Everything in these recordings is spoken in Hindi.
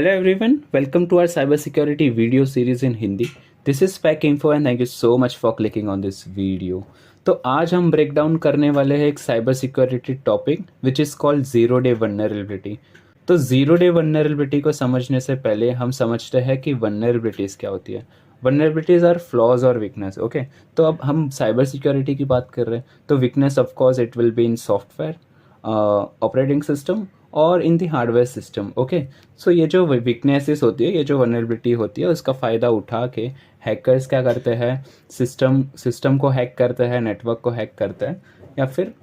Hello everyone, welcome to our cybersecurity video series in Hindi. This is Spec Info and thank you so much for clicking on this video. तो आज हम ब्रेक डाउन करने वाले हैं एक cyber security topic which is called zero day vulnerability. तो ज़ीरो डे वनरेबिलिटी को समझने से पहले हम समझते हैं कि वनरेबिलिटीज़ क्या होती है। वनरेबिलिटीज़ आर फ्लॉज और वीकनेस। ओके, तो अब हम साइबर सिक्योरिटी की बात कर रहे हैं तो weakness of course it will be in software, operating system और इन दी हार्डवेयर सिस्टम। ओके, सो ये जो वीकनेसेस होती है, ये जो वनरेबिलिटी होती है, उसका फ़ायदा उठा के हैकर्स क्या करते हैं, सिस्टम को हैक करते हैं, नेटवर्क को हैक करते हैं, या फिर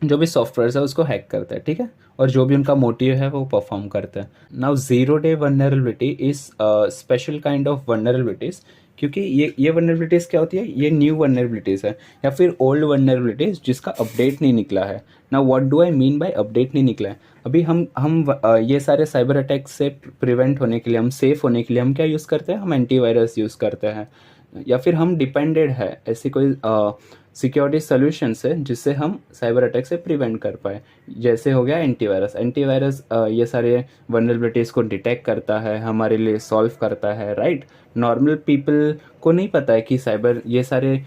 जो भी सॉफ्टवेयर है उसको हैक करते हैं। ठीक है, और जो भी उनका मोटिव है वो परफॉर्म करते हैं। Now zero day vulnerability is special kind of vulnerabilities, क्योंकि ये वनरेबिलिटीज़ क्या होती है, ये न्यू वनरेबिलिटीज़ है या फिर ओल्ड वनरेबिलिटीज़ जिसका अपडेट नहीं निकला है। Now what do I mean bye update नहीं निकला है? अभी हम ये सारे साइबर अटैक से प्रिवेंट होने के लिए, हम सेफ होने के लिए हम क्या यूज़ करते हैं, हम एंटीवायरस यूज़ करते हैं, या फिर हम डिपेंडेड है ऐसी कोई सिक्योरिटी सोल्यूशन से जिससे हम साइबर अटैक से प्रिवेंट कर पाए। जैसे हो गया एंटीवायरस। एंटीवायरस ये सारे वनरेबिलिटीज़ को डिटेक्ट करता है, हमारे लिए सॉल्व करता है, राइट। नॉर्मल पीपल को नहीं पता है कि साइबर ये सारे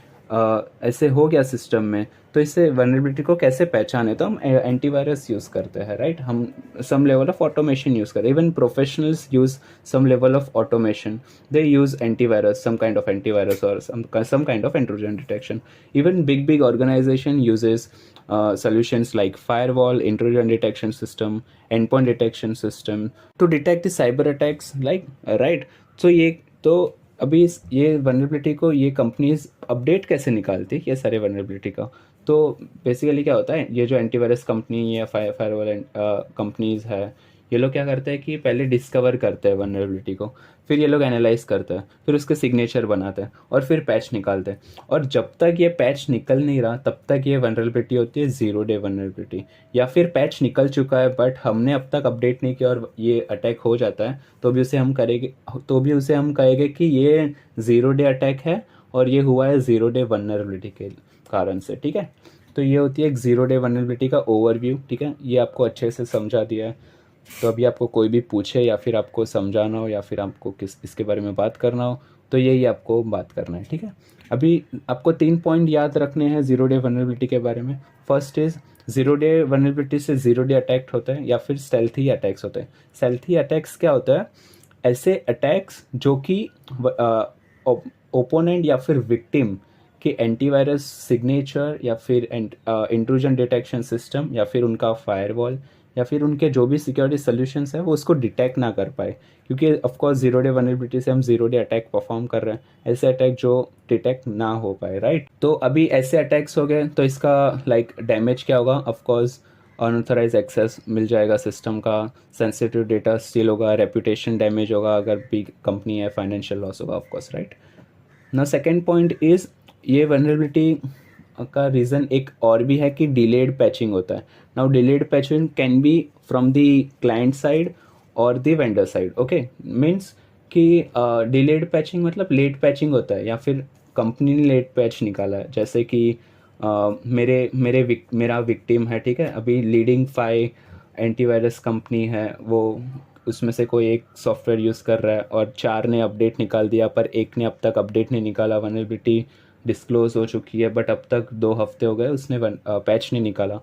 ऐसे हो गया सिस्टम में, तो इससे वनरेबिलिटी को कैसे पहचाने, तो हम एंटीवायरस यूज़ करते हैं, राइट। हम some level of automation use करते हैं। Even professionals use some level of automation, they use antivirus, some kind of antivirus or some kind of intrusion detection. Even big organization uses solutions like firewall, intrusion detection system, endpoint detection system to detect the cyber attacks, like right. So ये तो अभी ये वनरेबिलिटी को ये कंपनीज अपडेट कैसे निकालती है ये सारे वनरेबिलिटी का? तो बेसिकली क्या होता है, ये जो एंटीवायरस कंपनी या फायरवॉल कंपनीज है, ये लोग क्या करते हैं कि पहले डिस्कवर करते हैं वनरेबिलिटी को, फिर ये लोग एनालाइज करते हैं, फिर उसके सिग्नेचर बनाते हैं और फिर पैच निकालते हैं। और जब तक ये पैच निकल नहीं रहा तब तक ये वनरेबिलिटी होती है ज़ीरो डे वनरेबिलिटी। या फिर पैच निकल चुका है बट हमने अब तक अपडेट नहीं किया और ये अटैक हो जाता है, तो भी उसे हम कहेंगे कि ये ज़ीरो डे अटैक है और ये हुआ है ज़ीरो डे वनरेबिलिटी के कारण से। ठीक है, तो ये होती है एक ज़ीरो डे वनरेबिलिटी का ओवरव्यू। ठीक है, ये आपको अच्छे से समझा दिया है। तो अभी आपको कोई भी पूछे या फिर आपको समझाना हो या फिर आपको इसके बारे में बात करना हो तो यही आपको बात करना है। ठीक है, अभी आपको 3 पॉइंट याद रखने हैं ज़ीरो डे वनरेबिलिटी के बारे में। First is zero day vulnerability से ज़ीरो डे अटैक होता है या फिर स्टेल्थी अटैक्स होते हैं। स्टेल्थी अटैक्स क्या होता है? ऐसे अटैक्स जो कि ओपोनेंट या फिर विक्टिम कि एंटीवायरस सिग्नेचर या फिर इंट्रूजन डिटेक्शन सिस्टम या फिर उनका फायरवॉल या फिर उनके जो भी सिक्योरिटी सोल्यूशंस है वो उसको डिटेक्ट ना कर पाए, क्योंकि ऑफकोर्स ज़ीरो डे वनरेबिलिटी से हम ज़ीरो डे अटैक परफॉर्म कर रहे हैं, ऐसे अटैक जो डिटेक्ट ना हो पाए, राइट। तो अभी ऐसे अटैक्स हो गए तो इसका डैमेज क्या होगा? ऑफकोर्स अनऑथराइज एक्सेस मिल जाएगा सिस्टम का, सेंसिटिव डेटा स्टील होगा, रेपुटेशन डैमेज होगा अगर बिग कंपनी है, फाइनेंशियल लॉस होगा ऑफकोर्स, राइट। ना सेकेंड पॉइंट इज़ ये वनरेबिलिटी का रीज़न एक और भी है कि डिलेड पैचिंग होता है। Now delayed patching can be from the client side और the vendor side. Okay, means कि डिलेड पैचिंग मतलब लेट पैचिंग होता है या फिर कंपनी ने लेट पैच निकाला है। जैसे कि मेरा विक्टिम है, ठीक है, अभी लीडिंग 5 एंटीवायरस कंपनी है, वो उसमें से कोई एक सॉफ्टवेयर यूज़ कर रहा है और 4 ने अपडेट निकाल दिया पर एक ने अब तक अपडेट नहीं निकाला। वनरेबिलिटी डिस्क्लोज हो चुकी है बट अब तक 2 हफ्ते हो गए उसने पैच नहीं निकाला,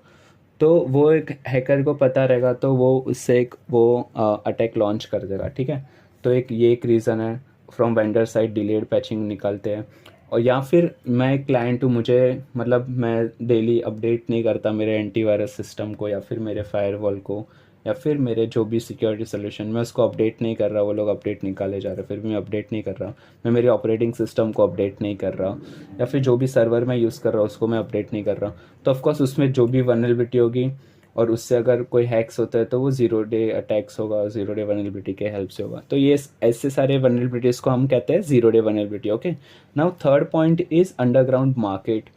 तो वो एक हैकर को पता रहेगा तो वो उससे एक वो अटैक लॉन्च कर देगा। ठीक है, तो ये एक रीज़न है from vendor side delayed patching निकालते हैं। और या फिर मैं एक क्लाइंट हूँ, मुझे मतलब मैं डेली अपडेट नहीं करता मेरे एंटीवायरस सिस्टम को या फिर मेरे फायरवॉल को या फिर मेरे जो भी सिक्योरिटी सोल्यूशन, मैं उसको अपडेट नहीं कर रहा, वो लोग अपडेट निकाले जा रहे, फिर भी मैं अपडेट नहीं कर रहा, मैं मेरे ऑपरेटिंग सिस्टम को अपडेट नहीं कर रहा या फिर जो भी सर्वर मैं यूज़ कर रहा हूँ उसको मैं अपडेट नहीं कर रहा, तो ऑफकोर्स उसमें जो भी वनरेबिलिटी होगी और उससे अगर कोई हैक्स होता है तो वो ज़ीरो डे अटैक्स होगा, ज़ीरो डे वनरेबिलिटी के हेल्प से होगा। तो ये ऐसे सारे वनरेबिलिटीज़ को हम कहते हैं zero day vulnerability. Okay, now third point is underground market.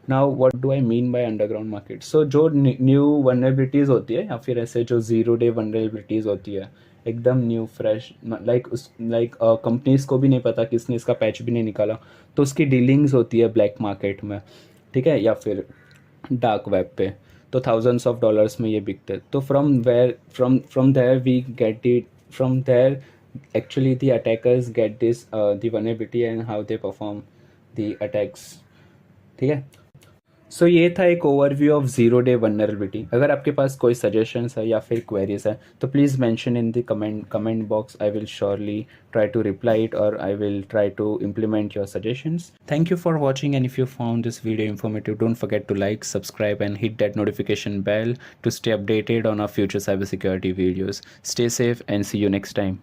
Now what do I mean by underground market? So जो न्यू वनरेबिलिटीज़ होती है या फिर ऐसे जो ज़ीरो डे वनरेबिलिटीज़ होती है एकदम न्यू फ्रेश, लाइक कंपनीज़ को भी नहीं पता, किसने इसका पैच भी नहीं निकाला, तो उसकी डीलिंग्स होती है ब्लैक मार्केट में, ठीक है, या फिर डार्क वेब पे, तो $1000s में ये बिकते हैं। तो from there we get it from there actually the attackers get this the vulnerability and how they perform the attacks. ठीक है, सो ये था एक overview of zero day vulnerability. अगर आपके पास कोई सजेशंस है या फिर क्वेरीज है तो please mention in the comment box. I will surely try to reply it और I will try to implement your suggestions. Thank you for watching, and if you found this video informative, don't forget to like, subscribe and hit that notification bell to stay updated on our future cybersecurity videos. Stay safe and see you next time.